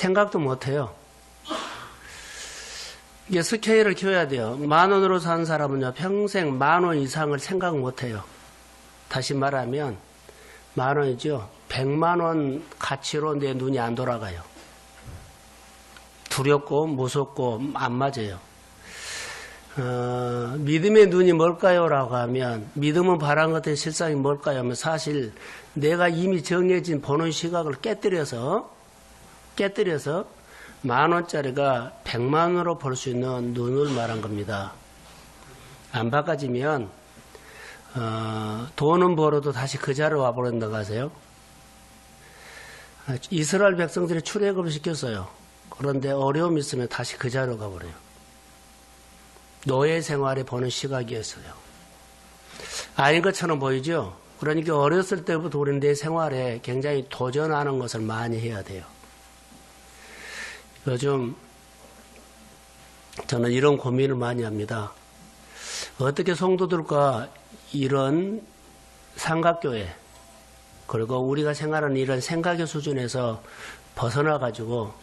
생각도 못해요. 이게 스케일을 키워야 돼요. 10,000원으로 산 사람은요, 평생 10,000원 이상을 생각 못해요. 다시 말하면 10,000원이죠. 100만 원 가치로 내 눈이 안 돌아가요. 두렵고 무섭고 안 맞아요. 믿음의 눈이 뭘까요? 라고 하면, 믿음은 바란 것의 실상이 뭘까요? 하면 사실 내가 이미 정해진 보는 시각을 깨뜨려서 10,000원짜리가 100만원으로 볼 수 있는 눈을 말한 겁니다. 안 바꿔지면 돈은 벌어도 다시 그 자리로 와버린다고 하세요. 이스라엘 백성들이 출애굽을 시켰어요. 그런데 어려움이 있으면 다시 그 자리로 가버려요. 노예 생활에 보는 시각이었어요. 아닌 것처럼 보이죠? 그러니까 어렸을 때부터 우리는 내 생활에 굉장히 도전하는 것을 많이 해야 돼요. 요즘 저는 이런 고민을 많이 합니다. 어떻게 성도들과 이런 삼각교회, 그리고 우리가 생각하는 이런 생각의 수준에서 벗어나가지고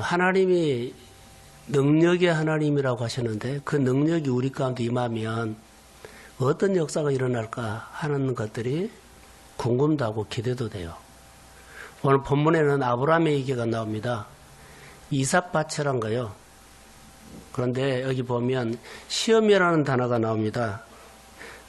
하나님이 능력의 하나님이라고 하셨는데 그 능력이 우리 가운데 임하면 어떤 역사가 일어날까 하는 것들이 궁금도 하고 기대도 돼요. 오늘 본문에는 아브라함의 얘기가 나옵니다. 이삭 바쳐란 거요. 그런데 여기 보면 시험이라는 단어가 나옵니다.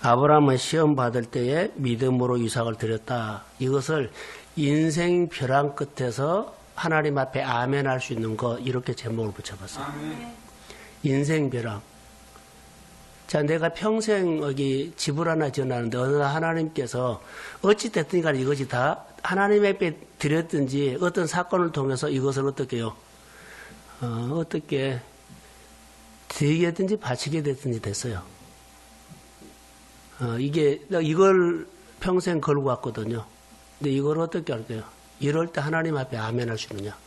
아브라함은 시험 받을 때에 믿음으로 이삭을 드렸다. 이것을 인생 벼랑 끝에서 하나님 앞에 아멘 할 수 있는 거, 이렇게 제목을 붙여봤어요. 아멘. 인생 벼랑. 자, 내가 평생 여기 집을 하나 지어놨는데 어느 날 하나님께서 어찌됐든 간에 이것이 다 하나님 앞에 드렸든지 어떤 사건을 통해서 이것을 어떻게 해요? 어떻게 드리게 됐든지 바치게 됐든지 됐어요. 이걸 평생 걸고 왔거든요. 근데 이걸 어떻게 할까요? 이럴 때 하나님 앞에 아멘 할 수 있느냐?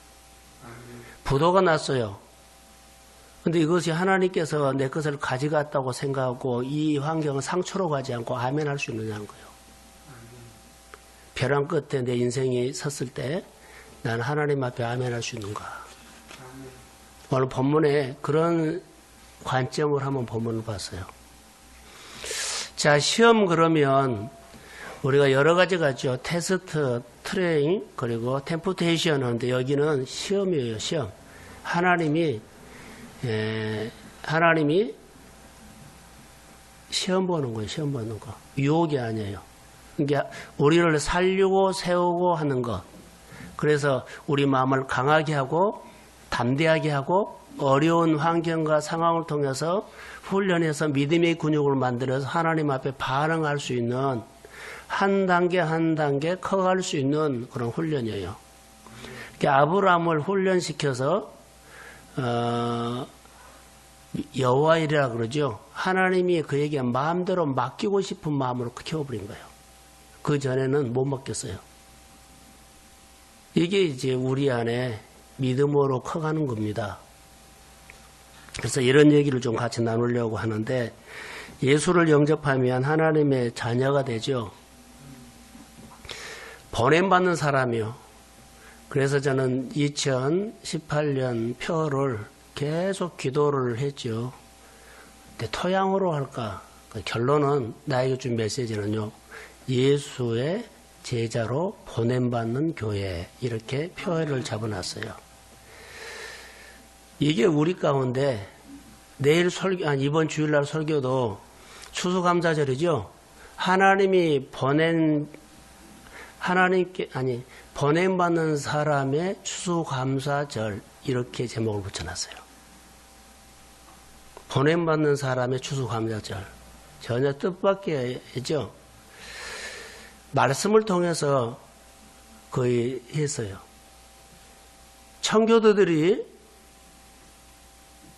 부도가 났어요. 근데 이것이 하나님께서 내 것을 가져갔다고 생각하고 이 환경을 상처로 가지 않고 아멘 할 수 있느냐는 거예요. 벼랑 끝에 내 인생이 섰을 때 난 하나님 앞에 아멘 할 수 있는가? 오늘 본문에 그런 관점을 한번 본문을 봤어요. 자, 시험 그러면 우리가 여러 가지가 있죠. 테스트, 트레이닝, 그리고 템프테이션 하는데 여기는 시험이에요. 시험. 하나님이 시험 보는 거예요. 시험 보는 거. 유혹이 아니에요. 그러니까 우리를 살리고 세우고 하는 것. 그래서 우리 마음을 강하게 하고 담대하게 하고 어려운 환경과 상황을 통해서 훈련해서 믿음의 근육을 만들어서 하나님 앞에 반응할 수 있는 한 단계 한 단계 커갈 수 있는 그런 훈련이에요. 그러니까 아브라함을 훈련시켜서 여호와이라 그러죠. 하나님이 그에게 마음대로 맡기고 싶은 마음으로 키워버린 거예요. 그 전에는 못 맡겼어요. 이게 이제 우리 안에 믿음으로 커가는 겁니다. 그래서 이런 얘기를 좀 같이 나누려고 하는데, 예수를 영접하면 하나님의 자녀가 되죠. 보냄받는 사람이요. 그래서 저는 2018년 표를 계속 기도를 했죠. 근데 토양으로 할까? 결론은 나에게 준 메시지는요, 예수의 제자로 보냄받는 교회, 이렇게 표를 잡아놨어요. 이게 우리 가운데 내일 이번 주일날 설교도 추수감사절이죠. 보냄받는 사람의 추수감사절, 이렇게 제목을 붙여놨어요. 보냄받는 사람의 추수감사절. 전혀 뜻밖이죠. 말씀을 통해서 거의 했어요. 청교도들이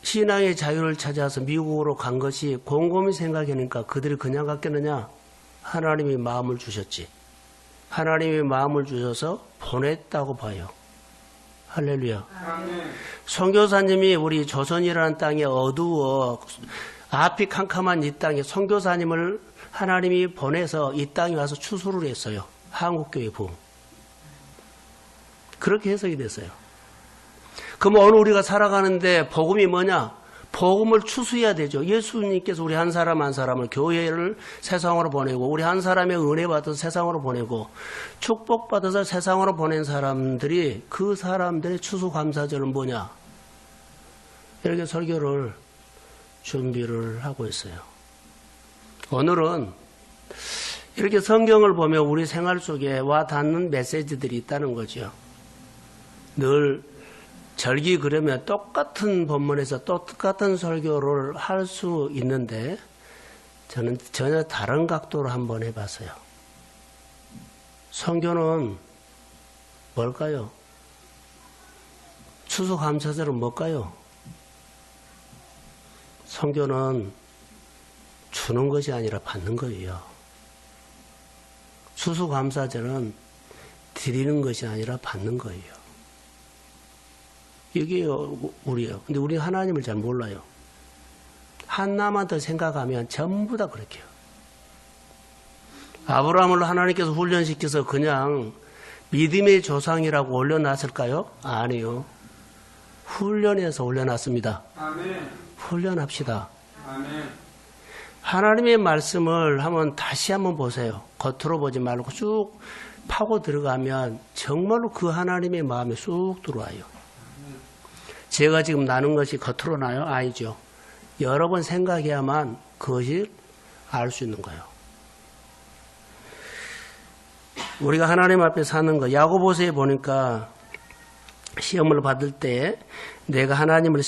신앙의 자유를 찾아서 미국으로 간 것이 곰곰이 생각하니까 그들이 그냥 갔겠느냐? 하나님이 마음을 주셨지. 하나님이 마음을 주셔서 보냈다고 봐요. 할렐루야. 아멘. 선교사님이 우리 조선이라는 땅에 어두워 앞이 캄캄한 이 땅에 선교사님을 하나님이 보내서 이 땅에 와서 추수를 했어요. 한국교회 부흥. 그렇게 해석이 됐어요. 그럼 오늘 우리가 살아가는데 복음이 뭐냐? 복음을 추수해야 되죠. 예수님께서 우리 한 사람 한 사람을 교회를 세상으로 보내고 우리 한 사람의 은혜 받아서 세상으로 보내고 축복받아서 세상으로 보낸 사람들이 그 사람들의 추수감사절은 뭐냐? 이렇게 설교를 준비를 하고 있어요. 오늘은 이렇게 성경을 보면 우리 생활 속에 와 닿는 메시지들이 있다는 거죠. 늘 절기 그러면 똑같은 본문에서 똑같은 설교를 할 수 있는데 저는 전혀 다른 각도로 한번 해봤어요. 성교는 뭘까요? 추수감사절은 뭘까요? 성교는 주는 것이 아니라 받는 거예요. 추수감사절은 드리는 것이 아니라 받는 거예요. 이게 우리예요. 근데 우리 하나님을 잘 몰라요. 하나만 더 생각하면 전부 다 그렇게요. 아브라함을 하나님께서 훈련시켜서 그냥 믿음의 조상이라고 올려놨을까요? 아니요. 훈련해서 올려놨습니다. 아멘. 훈련합시다. 아멘. 하나님의 말씀을 다시 한번 보세요. 겉으로 보지 말고 쭉 파고 들어가면 정말로 그 하나님의 마음에 쑥 들어와요. 제가 지금 나눈 것이 겉으로 나요? 아니죠. 여러 번 생각해야만 그것을 알 수 있는 거예요. 우리가 하나님 앞에 사는 거, 야고보서에 보니까 시험을 받을 때 내가 하나님께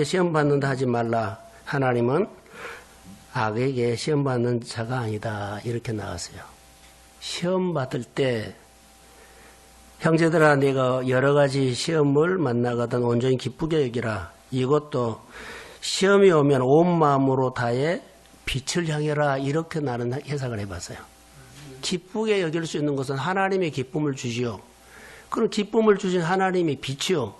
시험 받는다 하지 말라. 하나님은 악에게 시험 받는 자가 아니다. 이렇게 나왔어요. 시험 받을 때 형제들아 내가 여러 가지 시험을 만나거든 온전히 기쁘게 여기라. 이것도 시험이 오면 온 마음으로 다해 빛을 향해라. 이렇게 나는 해석을 해봤어요. 기쁘게 여길 수 있는 것은 하나님의 기쁨을 주시오. 그럼 기쁨을 주신 하나님이 빛이요.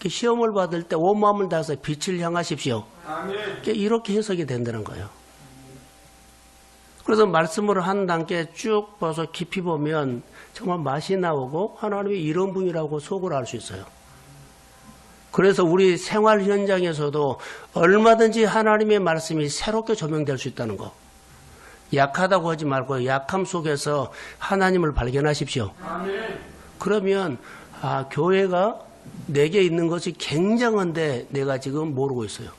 시험을 받을 때 온 마음을 다해서 빛을 향하십시오. 아멘. 이렇게 해석이 된다는 거예요. 그래서 말씀을 한 단계 쭉 봐서 깊이 보면 정말 맛이 나오고 하나님이 이런 분이라고 속을 알 수 있어요. 그래서 우리 생활 현장에서도 얼마든지 하나님의 말씀이 새롭게 조명될 수 있다는 거. 약하다고 하지 말고 약함 속에서 하나님을 발견하십시오. 아멘. 그러면 교회가 내게 있는 것이 굉장한데 내가 지금 모르고 있어요.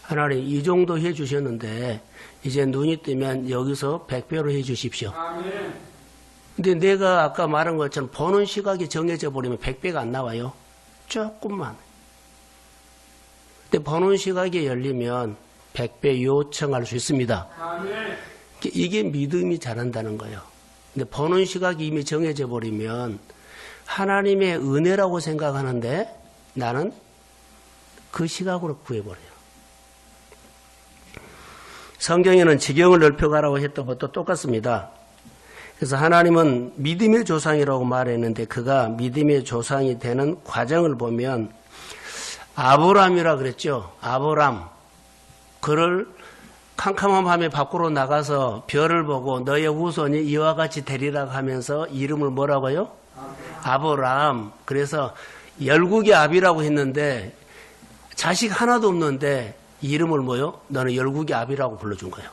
하나님 이 정도 해 주셨는데 이제 눈이 뜨면 여기서 100배로 해 주십시오. 아멘. 근데 내가 아까 말한 것처럼 보는 시각이 정해져 버리면 100배가 안 나와요. 조금만. 근데 보는 시각이 열리면 100배 요청할 수 있습니다. 아멘. 이게 믿음이 잘한다는 거예요. 근데 보는 시각이 이미 정해져 버리면 하나님의 은혜라고 생각하는데 나는 그 시각으로 구해버려요. 성경에는 지경을 넓혀가라고 했던 것도 똑같습니다. 그래서 하나님은 믿음의 조상이라고 말했는데 그가 믿음의 조상이 되는 과정을 보면 아브람이라 그랬죠. 아브람. 그를 캄캄한 밤에 밖으로 나가서 별을 보고 너의 후손이 이와 같이 되리라 하면서 이름을 뭐라고요? 아브람. 그래서 열국의 아비라고 했는데 자식 하나도 없는데 이름을 뭐요? 너는 열국의 아비라고 불러준 거예요.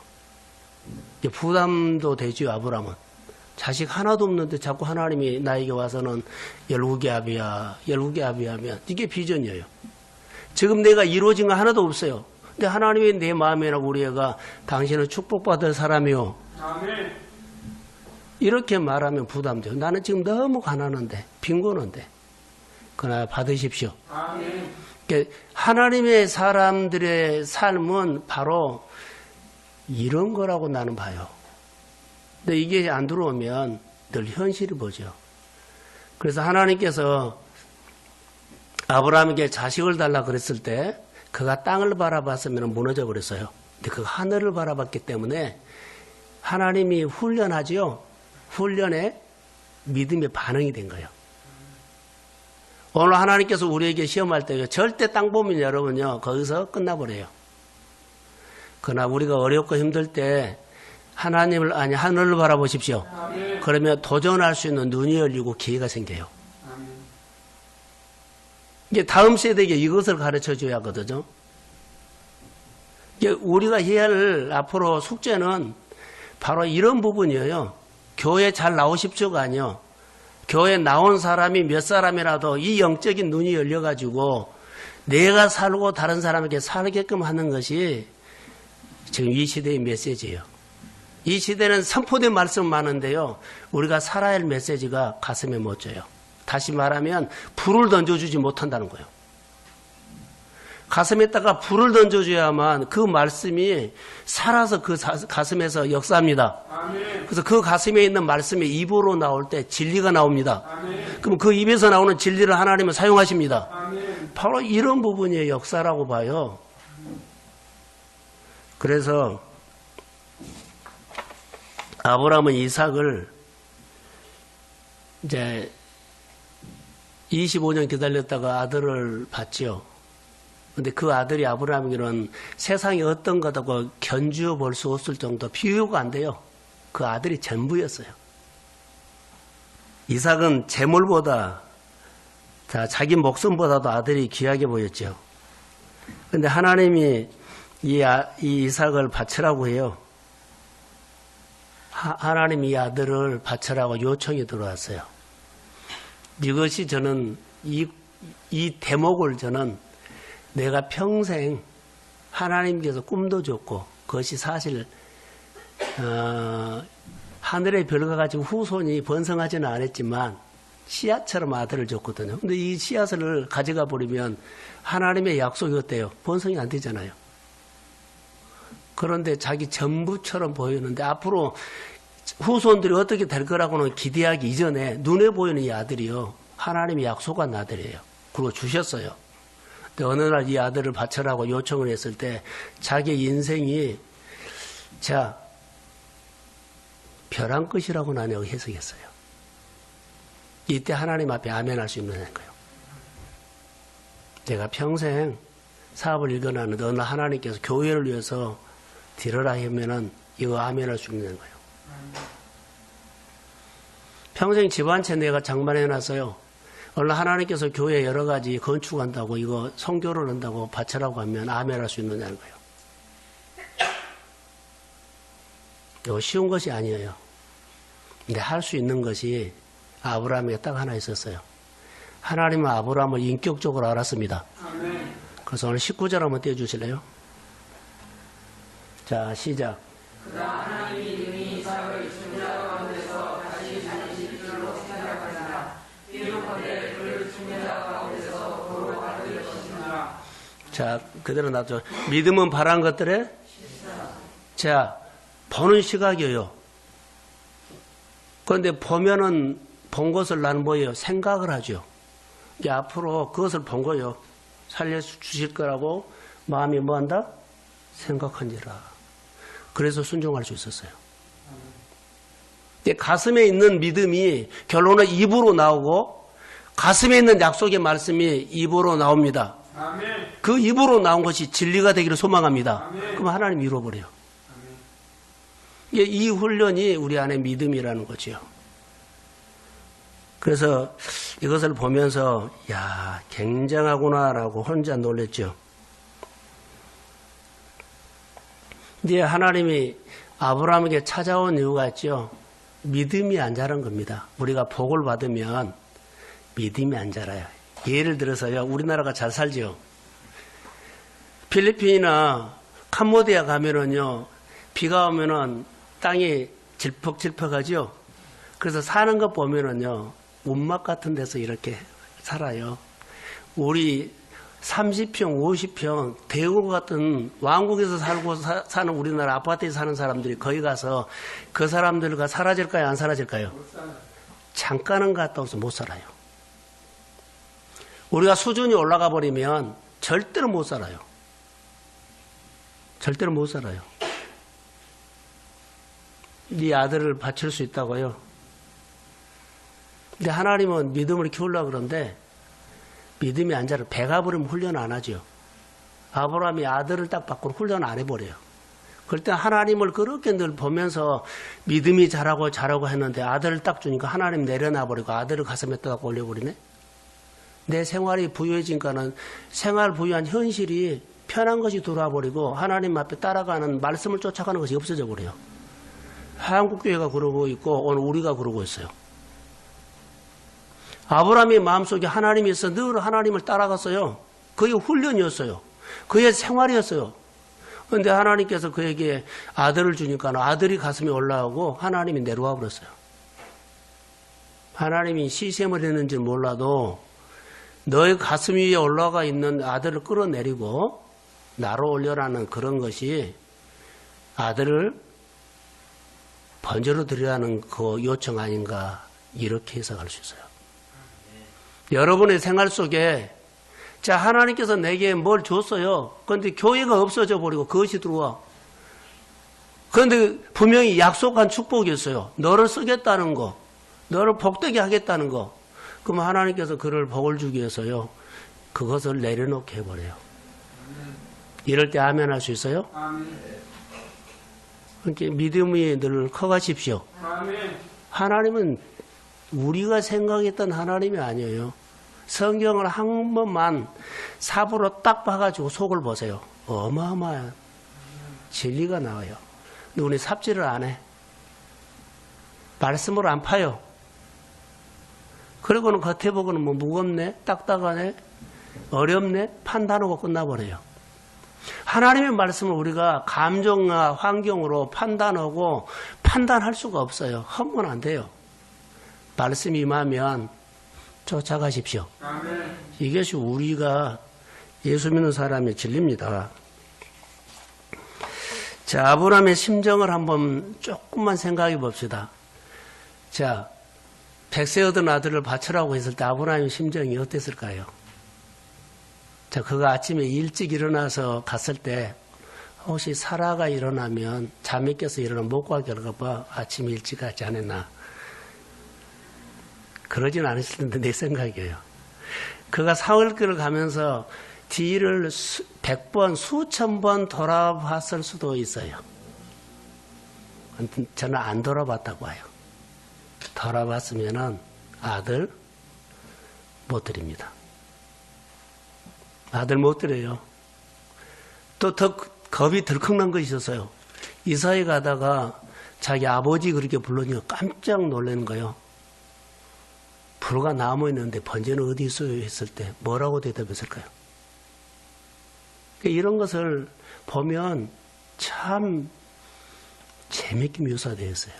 부담도 되죠, 아브람은. 자식 하나도 없는데 자꾸 하나님이 나에게 와서는 열국의 아비야, 열국의 아비야 하면 이게 비전이에요. 지금 내가 이루어진 거 하나도 없어요. 근데 하나님이 내 마음에라고 우리 애가 당신은 축복받을 사람이요. 아멘. 이렇게 말하면 부담돼요. 나는 지금 너무 가난한데, 빈곤한데. 그러나 받으십시오. 아멘. 하나님의 사람들의 삶은 바로 이런 거라고 나는 봐요. 근데 이게 안 들어오면 늘 현실을 보죠. 그래서 하나님께서 아브라함에게 자식을 달라 그랬을 때 그가 땅을 바라봤으면 무너져 버렸어요. 근데 그가 하늘을 바라봤기 때문에 하나님이 훈련하지요. 훈련에 믿음의 반응이 된 거예요. 오늘 하나님께서 우리에게 시험할 때 절대 땅 보면 여러분요 거기서 끝나버려요. 그러나 우리가 어렵고 힘들 때 하늘을 바라보십시오. 아멘. 그러면 도전할 수 있는 눈이 열리고 기회가 생겨요. 아멘. 이게 다음 세대에게 이것을 가르쳐 줘야 하거든요. 이게 우리가 해야 할 앞으로 숙제는 바로 이런 부분이에요. 교회 잘 나오십시오가 아니요. 교회 나온 사람이 몇 사람이라도 이 영적인 눈이 열려가지고 내가 살고 다른 사람에게 살게끔 하는 것이 지금 이 시대의 메시지예요. 이 시대는 선포된 말씀 많은데요. 우리가 살아야 할 메시지가 가슴에 못 져요. 다시 말하면 불을 던져주지 못한다는 거예요. 가슴에다가 불을 던져줘야만 그 말씀이 살아서 그 가슴에서 역사합니다. 아멘. 그래서 그 가슴에 있는 말씀이 입으로 나올 때 진리가 나옵니다. 아멘. 그럼 그 입에서 나오는 진리를 하나님은 사용하십니다. 아멘. 바로 이런 부분이 역사라고 봐요. 그래서 아브라함은 이삭을 이제 25년 기다렸다가 아들을 받지요. 근데 그 아들이 아브라함에게는 세상이 어떤 거다고 견주어 볼 수 없을 정도 비교가 안 돼요. 그 아들이 전부였어요. 이삭은 재물보다 자기 목숨보다도 아들이 귀하게 보였죠. 근데 하나님이 이 이삭을 바치라고 해요. 하나님이 이 아들을 바치라고 요청이 들어왔어요. 이것이 저는 이 대목을 저는 내가 평생 하나님께서 꿈도 줬고 그것이 사실 하늘의 별과 같이 후손이 번성하지는 않았지만 씨앗처럼 아들을 줬거든요. 근데 이 씨앗을 가져가 버리면 하나님의 약속이 어때요? 번성이 안 되잖아요. 그런데 자기 전부처럼 보이는데 앞으로 후손들이 어떻게 될 거라고는 기대하기 이전에 눈에 보이는 이 아들이요. 하나님이 약속한 아들이에요. 그리고 주셨어요. 근데 어느 날 이 아들을 바쳐라고 요청을 했을 때 자기 인생이 벼랑 끝이라고 나는 해석했어요. 이때 하나님 앞에 아멘할 수 있는 거예요. 내가 평생 사업을 일궈나는데 어느 날 하나님께서 교회를 위해서 드려라 하면은 이거 아멘할 수 있는 거예요. 평생 집 한 채 내가 장만해놨어요. 어느 날 하나님께서 교회 여러 가지 건축한다고 이거 성교를 한다고 바쳐라고 하면 아멘할 수 있느냐는 거예요. 이거 쉬운 것이 아니에요. 근데 할 수 있는 것이 아브라함에게 딱 하나 있었어요. 하나님은 아브라함을 인격적으로 알았습니다. 아멘. 그래서 오늘 19절 한번 띄워주실래요? 자, 시작. 그러나 하나님이 능히 이삭을 중자 가운데서 다시 살리실 줄로 생각하시나 비록하되 그를 중자 가운데서 도로 받을 것이니라. 자, 그대로 놔둬. 믿음은 바란 것들에 자, 보는 시각이에요. 그런데 보면은 본 것을 나는 뭐예요? 생각을 하죠. 이게 앞으로 그것을 본 거예요. 살려주실 거라고 마음이 뭐한다? 생각한지라. 그래서 순종할 수 있었어요. 가슴에 있는 믿음이 결론은 입으로 나오고 가슴에 있는 약속의 말씀이 입으로 나옵니다. 아멘. 그 입으로 나온 것이 진리가 되기를 소망합니다. 아멘. 그럼 하나님 이루어버려요. 이 훈련이 우리 안에 믿음이라는 거죠. 그래서 이것을 보면서 야, 굉장하구나라고 혼자 놀랬죠. 이제 하나님이 아브라함에게 찾아온 이유가 있죠. 믿음이 안 자란 겁니다. 우리가 복을 받으면 믿음이 안 자라요. 예를 들어서요, 우리나라가 잘 살죠. 필리핀이나 캄보디아 가면은요, 비가 오면은 땅이 질퍽질퍽하죠. 그래서 사는 것 보면은요, 운막 같은 데서 이렇게 살아요. 우리 30평, 50평, 대구 같은 왕국에서 살고 사는 우리나라 아파트에 사는 사람들이 거기 가서 그 사람들과 사라질까요? 안 사라질까요? 잠깐은 갔다 와서 못 살아요. 우리가 수준이 올라가 버리면 절대로 못 살아요. 절대로 못 살아요. 네 아들을 바칠 수 있다고요. 근데 하나님은 믿음을 키우려고 그러는데 믿음이 안 자라. 배가 부르면 훈련 안 하죠. 아브라함이 아들을 딱 받고 훈련 안 해버려요. 그럴 때 하나님을 그렇게 늘 보면서 믿음이 자라고 했는데 아들을 딱 주니까 하나님 내려놔 버리고 아들을 가슴에 딱 올려버리네. 내 생활이 부유해지니까는 생활 부유한 현실이 편한 것이 들어와 버리고 하나님 앞에 따라가는 말씀을 쫓아가는 것이 없어져 버려요. 한국교회가 그러고 있고 오늘 우리가 그러고 있어요. 아브라함의 마음속에 하나님이 있어 늘 하나님을 따라갔어요. 그의 훈련이었어요. 그의 생활이었어요. 그런데 하나님께서 그에게 아들을 주니까 아들이 가슴에 올라오고 하나님이 내려와 버렸어요. 하나님이 시샘을 했는지 몰라도 너의 가슴 위에 올라가 있는 아들을 끌어내리고 나로 올려라는 그런 것이 아들을 번제로 드리라는 그 요청 아닌가 이렇게 해석할 수 있어요. 여러분의 생활 속에 자 하나님께서 내게 뭘 줬어요. 그런데 교회가 없어져 버리고 그것이 들어와. 그런데 분명히 약속한 축복이었어요. 너를 쓰겠다는 거. 너를 복되게 하겠다는 거. 그럼 하나님께서 그를 복을 주기 위해서요. 그것을 내려놓게 해버려요. 이럴 때 아멘 할 수 있어요? 그렇게 믿음이 늘 커가십시오. 하나님은 우리가 생각했던 하나님이 아니에요. 성경을 한 번만 삽으로 딱 봐가지고 속을 보세요. 어마어마한 진리가 나와요. 근데 우리 삽질을 안 해. 말씀을 안 파요. 그리고는 겉에 보고는 뭐 무겁네, 딱딱하네, 어렵네, 판단하고 끝나버려요. 하나님의 말씀을 우리가 감정과 환경으로 판단하고 판단할 수가 없어요. 하면 안 돼요. 말씀이 임하면 쫓아가십시오. 아멘. 이것이 우리가 예수 믿는 사람의 진리입니다. 자, 아브라함의 심정을 한번 조금만 생각해 봅시다. 자, 백세 얻은 아들을 바치라고 했을 때 아브라함의 심정이 어땠을까요? 자, 그가 아침에 일찍 일어나서 갔을 때 혹시 사라가 일어나면 잠이 깨서 일어나면 못 가게 봐 아침에 일찍 가지 않았나? 그러진 않았을 텐데 내 생각이에요. 그가 사흘길을 가면서 뒤를 100번, 수천 번 돌아봤을 수도 있어요. 저는 안 돌아봤다고 봐요. 돌아봤으면은 아들 못 드립니다. 아들 못 드려요. 또 더 겁이 덜컥난 것이 있었어요. 이사에 가다가 자기 아버지 그렇게 불러니까 깜짝 놀라는 거예요. 불과 나무 있는데 번제는 어디 있어요? 했을 때 뭐라고 대답했을까요? 이런 것을 보면 참 재밌게 묘사되어 있어요.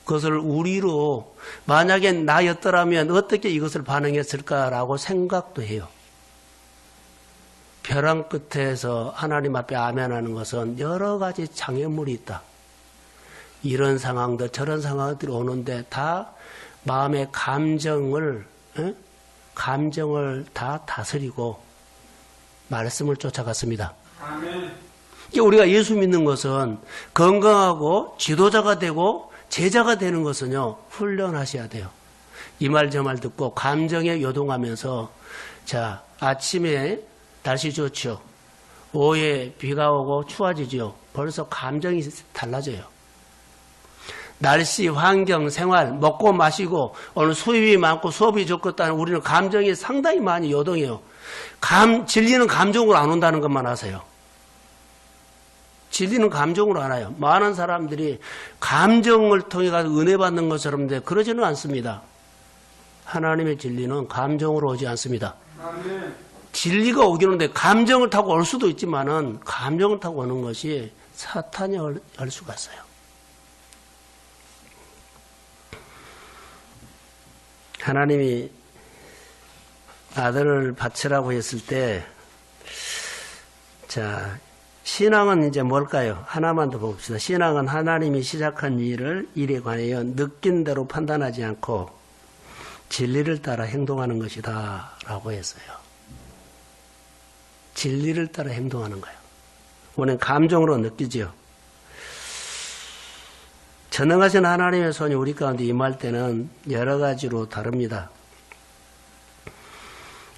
그것을 우리로 만약에 나였더라면 어떻게 이것을 반응했을까라고 생각도 해요. 벼랑 끝에서 하나님 앞에 아멘하는 것은 여러 가지 장애물이 있다. 이런 상황들 저런 상황들이 오는데 다 마음의 감정을 다 다스리고 말씀을 쫓아갔습니다. 아멘. 우리가 예수 믿는 것은 건강하고 지도자가 되고 제자가 되는 것은요 훈련하셔야 돼요. 이 말 저 말 듣고 감정에 요동하면서 자 아침에 날씨 좋죠. 오후에 비가 오고 추워지죠. 벌써 감정이 달라져요. 날씨, 환경, 생활, 먹고 마시고 오늘 수입이 많고 수업이 좋겠다는 우리는 감정이 상당히 많이 요동해요. 진리는 감정으로 안 온다는 것만 아세요. 진리는 감정으로 안 와요. 많은 사람들이 감정을 통해 가지고 은혜 받는 것처럼 그러지는 않습니다. 하나님의 진리는 감정으로 오지 않습니다. 아멘. 진리가 오긴 오는데 감정을 타고 올 수도 있지만은 감정을 타고 오는 것이 사탄이 올 수가 있어요. 하나님이 아들을 바치라고 했을 때, 자, 신앙은 이제 뭘까요? 하나만 더 봅시다. 신앙은 하나님이 시작한 일에 관하여 느낀 대로 판단하지 않고 진리를 따라 행동하는 것이다. 라고 했어요. 진리를 따라 행동하는 거예요. 우리는 감정으로 느끼죠. 전능하신 하나님의 손이 우리 가운데 임할 때는 여러 가지로 다릅니다.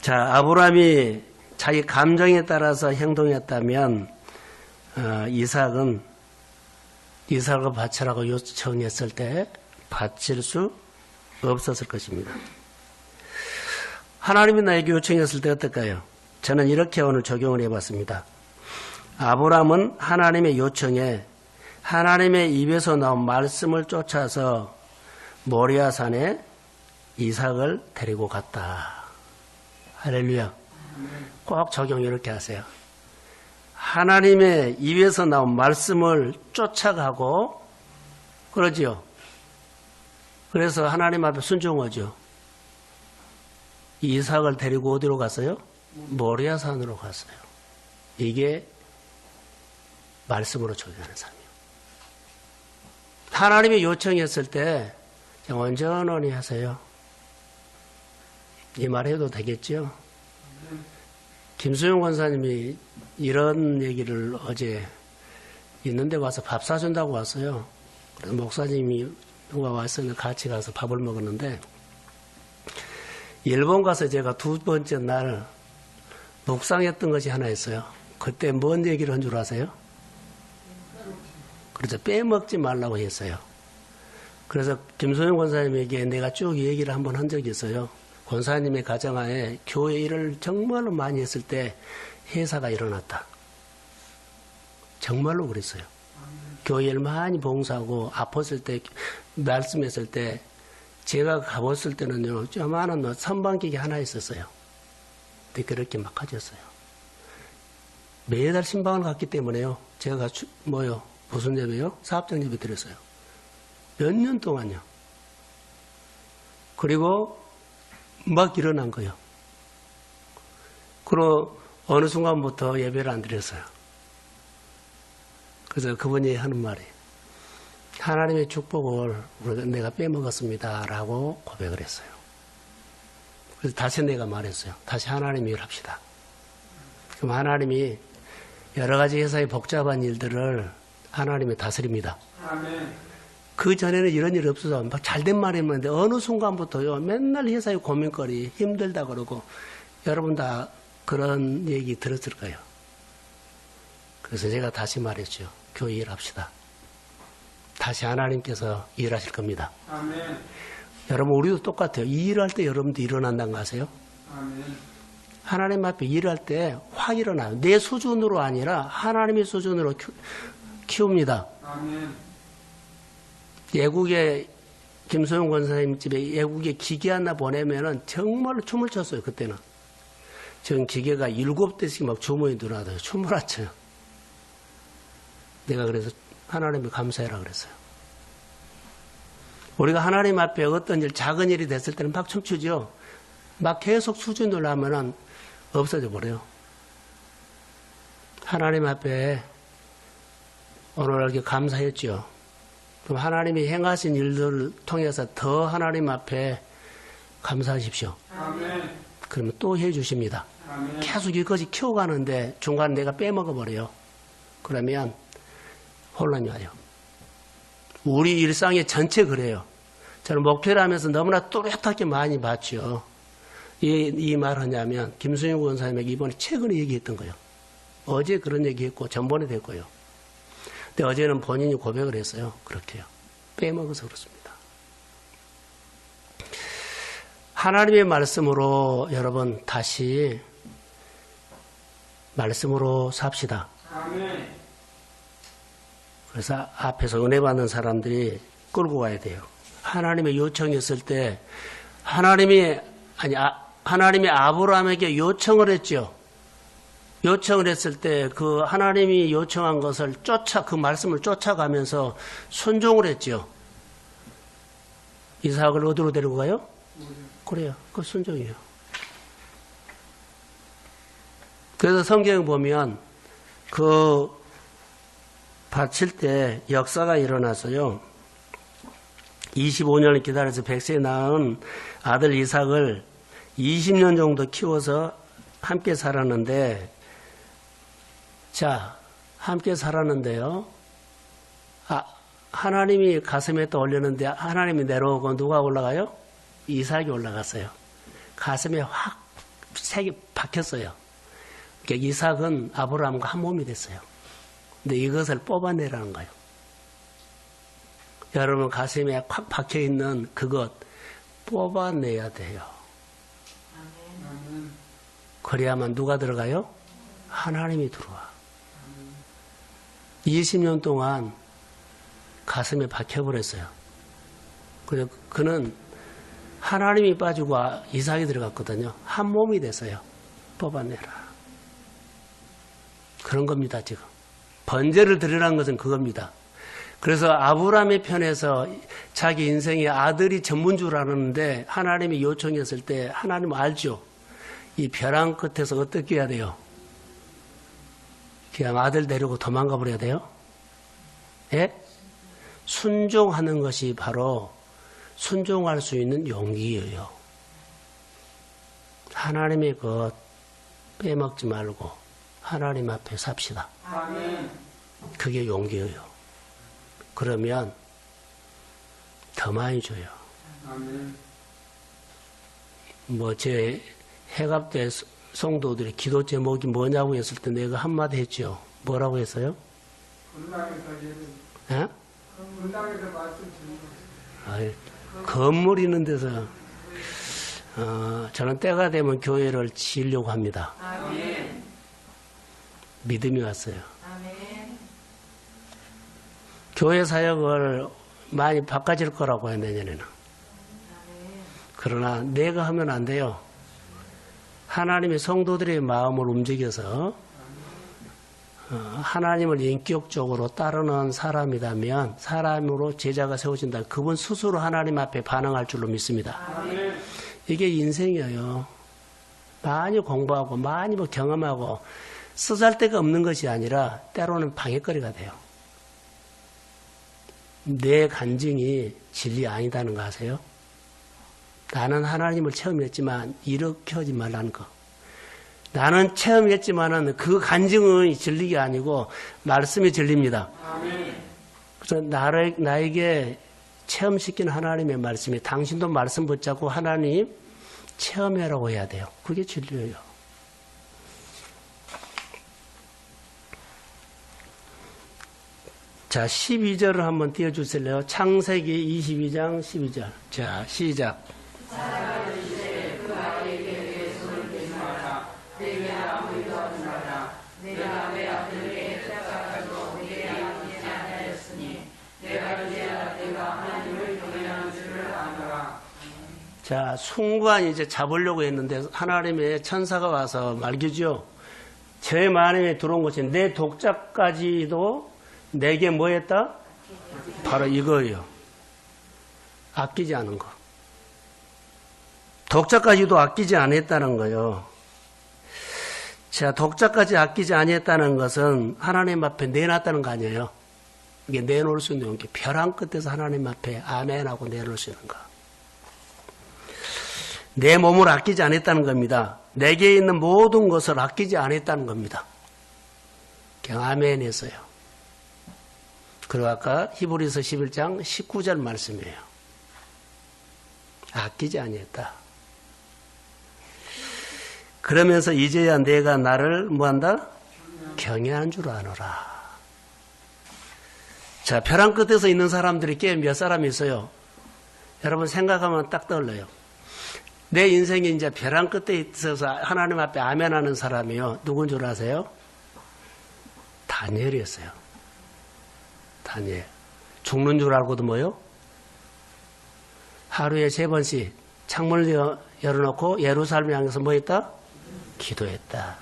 자, 아브라함이 자기 감정에 따라서 행동했다면 이삭을 바치라고 요청했을 때 바칠 수 없었을 것입니다. 하나님이 나에게 요청했을 때 어떨까요? 저는 이렇게 오늘 적용을 해봤습니다. 아브라함은 하나님의 요청에 하나님의 입에서 나온 말씀을 쫓아서 모리아산에 이삭을 데리고 갔다. 할렐루야. 꼭 적용 이렇게 하세요. 하나님의 입에서 나온 말씀을 쫓아가고 그러지요. 그래서 하나님 앞에 순종하죠. 이삭을 데리고 어디로 갔어요? 모리아산으로 갔어요. 이게 말씀으로 적용하는 삶이에요. 하나님이 요청했을 때 온전히 하세요. 이 말 해도 되겠죠? 김수영 권사님이 이런 얘기를 어제 있는데 와서 밥 사준다고 왔어요. 그래서 목사님이 누가 왔었는데 같이 가서 밥을 먹었는데 일본 가서 제가 두 번째 날 묵상했던 것이 하나 있어요. 그때 뭔 얘기를 한 줄 아세요? 그렇죠. 빼먹지 말라고 했어요. 그래서 김소영 권사님에게 내가 쭉 얘기를 한번 한 적이 있어요. 권사님의 가정하에 교회 일을 정말로 많이 했을 때 회사가 일어났다. 정말로 그랬어요. 교회 일 많이 봉사하고 아팠을 때 말씀했을 때 제가 가봤을 때는요. 조그마한 선반기계 하나 있었어요. 근데 그렇게 막 가졌어요. 매달 신방을 갔기 때문에요. 제가 무슨 예배요? 사업장 예배 드렸어요. 몇 년 동안요. 그리고 막 일어난 거예요. 그리고 어느 순간부터 예배를 안 드렸어요. 그래서 그분이 하는 말이 하나님의 축복을 내가 빼먹었습니다. 라고 고백을 했어요. 그래서 다시 내가 말했어요. 다시 하나님 일 합시다. 그럼 하나님이 여러 가지 회사의 복잡한 일들을 하나님이 다스립니다. 아멘. 그 전에는 이런 일이 없어서 막 잘된 말이었는데 어느 순간부터요. 맨날 회사의 고민거리 힘들다 그러고 여러분 다 그런 얘기 들었을 거예요. 그래서 제가 다시 말했죠. 교회 일합시다. 다시 하나님께서 일하실 겁니다. 아멘. 여러분 우리도 똑같아요. 이 일할 때 여러분도 일어난다는 거 아세요? 아멘. 하나님 앞에 일할 때 확 일어나요. 내 수준으로 아니라 하나님의 수준으로 키웁니다. 아멘. 예국에 김소영 권사님 집에 예국에 기계 하나 보내면은 정말로 춤을 췄어요. 그때는. 전 기계가 7대씩 막 주머니에 들어와서 춤을 안 춰요. 내가 그래서 하나님을 감사해라 그랬어요. 우리가 하나님 앞에 어떤 일, 작은 일이 됐을 때는 막 춤추죠. 막 계속 수준으로 하면은 없어져 버려요. 하나님 앞에 오늘 이렇게 감사했죠. 그럼 하나님이 행하신 일들을 통해서 더 하나님 앞에 감사하십시오. 아멘. 그러면 또 해주십니다. 아멘. 계속 이것이 키워가는데 중간에 내가 빼먹어버려요. 그러면 혼란이 와요. 우리 일상의 전체 그래요. 저는 목회를 하면서 너무나 또렷하게 많이 봤죠. 이 말 하냐면 김수영 권사님에게 이번에 최근에 얘기했던 거예요. 어제 그런 얘기했고 전번에 됐고요. 근데 어제는 본인이 고백을 했어요. 그렇게요. 빼먹어서 그렇습니다. 하나님의 말씀으로 여러분 다시 말씀으로 삽시다. 아멘. 그래서 앞에서 은혜 받는 사람들이 끌고 가야 돼요. 하나님의 요청했을 때 하나님이 아브라함에게 요청을 했죠. 요청을 했을 때 그 하나님이 요청한 것을 그 말씀을 쫓아가면서 순종을 했죠. 이삭을 어디로 데리고 가요? 그래요. 그 순종이에요. 그래서 성경에 보면 그 바칠 때 역사가 일어나서요. 25년을 기다려서 100세에 낳은 아들 이삭을 20년 정도 키워서 함께 살았는데 자, 함께 살았는데요. 하나님이 가슴에 또 올렸는데 하나님이 내려오고 누가 올라가요? 이삭이 올라갔어요. 가슴에 확 색이 박혔어요. 그러니까 이삭은 아브라함과 한 몸이 됐어요. 근데 이것을 뽑아내라는 거예요. 여러분 가슴에 확 박혀있는 그것 뽑아내야 돼요. 그래야만 누가 들어가요? 하나님이 들어와. 20년 동안 가슴에 박혀버렸어요. 그래서 그는 하나님이 빠지고 이삭이 들어갔거든요. 한 몸이 됐어요. 뽑아내라. 그런 겁니다, 지금. 번제를 드리라는 것은 그겁니다. 그래서 아브라함의 편에서 자기 인생의 아들이 전부인 줄 알았는데 하나님이 요청했을 때 하나님 알죠? 이 벼랑 끝에서 어떻게 해야 돼요? 그냥 아들 데리고 도망가 버려야 돼요? 예? 순종하는 것이 바로 순종할 수 있는 용기예요. 하나님의 것 빼먹지 말고 하나님 앞에 삽시다. 아멘. 그게 용기예요. 그러면 더 많이 줘요. 아멘. 제 해갑 때 성도들이 기도 제목이 뭐냐고 했을 때 내가 한마디 했죠. 뭐라고 했어요? 분당에까지 예? 분당에서 말씀드린 것. 건물 있는 데서 저는 때가 되면 교회를 지으려고 합니다. 아멘. 믿음이 왔어요. 아멘. 교회 사역을 많이 바꿔질 거라고 해요, 내년에는. 그러나 내가 하면 안 돼요. 하나님의 성도들의 마음을 움직여서 하나님을 인격적으로 따르는 사람이라면 사람으로 제자가 세워진다. 그분 스스로 하나님 앞에 반응할 줄로 믿습니다. 아멘. 이게 인생이에요. 많이 공부하고 많이 경험하고 쓰잘데가 없는 것이 아니라 때로는 방해거리가 돼요. 내 간증이 진리 아니다는 거 아세요? 나는 하나님을 체험했지만 이렇게 하지 말라는 거. 나는 체험했지만은 그 간증은 진리가 아니고 말씀이 진리입니다. 아멘. 그래서 나에게 체험시킨 하나님의 말씀이 당신도 말씀 붙잡고 하나님 체험해라고 해야 돼요. 그게 진리예요. 자, 12절을 한번 띄워주실래요? 창세기 22장 12절. 자, 시작. 자, 순간 이제 잡으려고 했는데 하나님의 천사가 와서 말기죠. 제 마음에 들어온 것이 내 독자까지도 내게 뭐 했다? 바로 이거예요. 아끼지 않은 거. 독자까지도 아끼지 않았다는 거예요. 자, 독자까지 아끼지 않았다는 것은 하나님 앞에 내놨다는 거 아니에요. 이게 내놓을 수 있는 게 벼랑 끝에서 하나님 앞에 아멘하고 내놓을 수 있는 거. 내 몸을 아끼지 않았다는 겁니다. 내게 있는 모든 것을 아끼지 않았다는 겁니다. 그냥 아멘 했어요. 그리고 아까 히브리서 11장 19절 말씀이에요. 아끼지 아니했다. 그러면서 이제야 내가 나를 뭐한다? 경외한 줄 아노라. 자, 벼랑 끝에서 있는 사람들이 꽤 몇 사람이 있어요. 여러분 생각하면 딱 떠올라요. 내 인생이 이제 벼랑 끝에 있어서 하나님 앞에 아멘하는 사람이요. 누군 줄 아세요? 다니엘이었어요. 다니엘. 죽는 줄 알고도 뭐요? 하루에 3번씩 창문을 열어놓고 예루살렘 향해서 뭐 했다? 기도했다.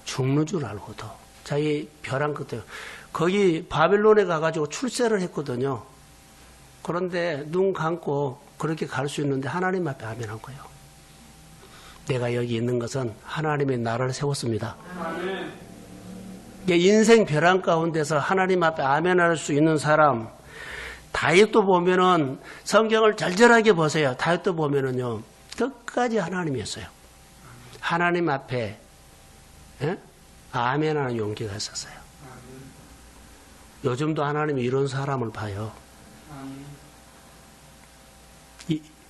죽는 줄 알고도. 자기 벼랑 끝에. 거기 바빌론에 가가지고 출세를 했거든요. 그런데 눈 감고 그렇게 갈 수 있는데 하나님 앞에 아멘한 거예요. 내가 여기 있는 것은 하나님의 나라를 세웠습니다. 아멘. 인생 벼랑 가운데서 하나님 앞에 아멘할 수 있는 사람. 다윗도 보면은 성경을 절절하게 보세요. 다윗도 보면은요 끝까지 하나님이었어요. 하나님 앞에 아멘하는 용기가 있었어요. 요즘도 하나님이 이런 사람을 봐요.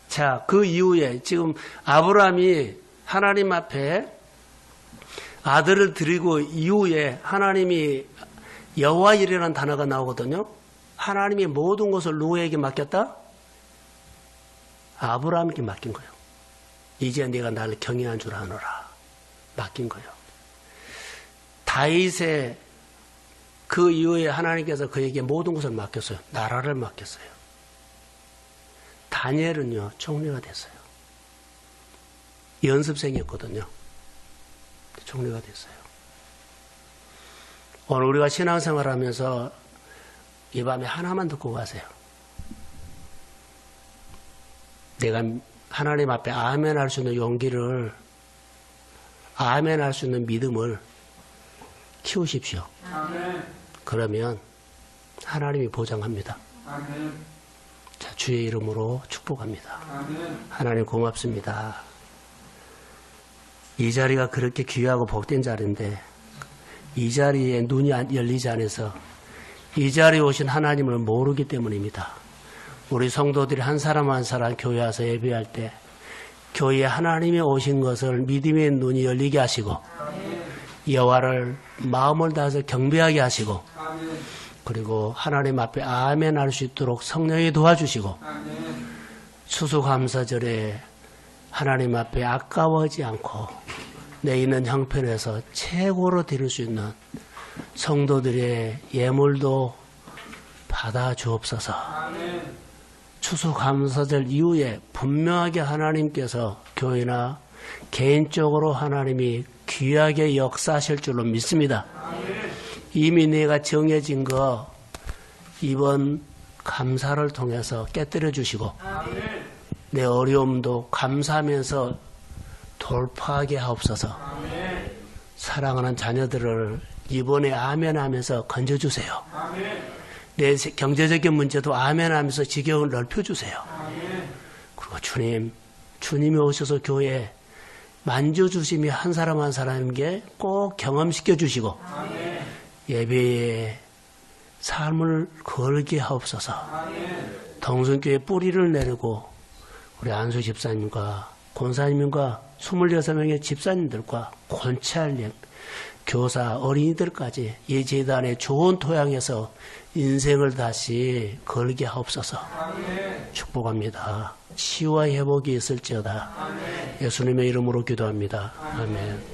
자, 그 이후에 지금 아브라함이 하나님 앞에 아들을 드리고 이후에 하나님이 여호와이라는 단어가 나오거든요. 하나님이 모든 것을 누구에게 맡겼다? 아브라함에게 맡긴 거예요. 이제 네가 나를 경외한 줄 아노라. 맡긴 거예요. 다윗의 그 이후에 하나님께서 그에게 모든 것을 맡겼어요. 나라를 맡겼어요. 다니엘은요, 총리가 됐어요. 연습생이었거든요. 총리가 됐어요. 오늘 우리가 신앙생활 하면서 이 밤에 하나만 듣고 가세요. 내가 하나님 앞에 아멘 할 수 있는 용기를, 아멘 할 수 있는 믿음을 키우십시오. 아멘. 그러면 하나님이 보장합니다. 아멘. 자, 주의 이름으로 축복합니다. 아멘. 하나님 고맙습니다. 이 자리가 그렇게 귀하고 복된 자리인데 이 자리에 눈이 열리지 않아서 이 자리에 오신 하나님을 모르기 때문입니다. 우리 성도들이 한 사람 한 사람 교회 와서 예배할 때 교회에 하나님이 오신 것을 믿음의 눈이 열리게 하시고 여호와를 마음을 다해서 경배하게 하시고 그리고 하나님 앞에 아멘 할 수 있도록 성령이 도와주시고 추수감사절에 하나님 앞에 아까워하지 않고 내 있는 형편에서 최고로 드릴 수 있는 성도들의 예물도 받아 주옵소서. 추수감사절 이후에 분명하게 하나님께서 교회나 개인적으로 하나님이 귀하게 역사하실 줄로 믿습니다. 이미 내가 정해진 거 이번 감사를 통해서 깨뜨려 주시고 내 어려움도 감사하면서 돌파하게 하옵소서. 사랑하는 자녀들을 이번에 아멘 하면서 건져주세요. 내 경제적인 문제도 아멘 하면서 지경을 넓혀주세요. 그리고 주님이 오셔서 교회에 만져주심이 한 사람 한 사람에게 꼭 경험시켜 주시고 예배에 삶을 걸게 하옵소서. 동성교회 뿌리를 내리고 우리 안수 집사님과 권사님과 26명의 집사님들과 권찰력, 교사, 어린이들까지 이 재단의 좋은 토양에서 인생을 다시 걸게 하옵소서. 축복합니다. 치유와 회복이 있을지어다. 예수님의 이름으로 기도합니다. 아멘.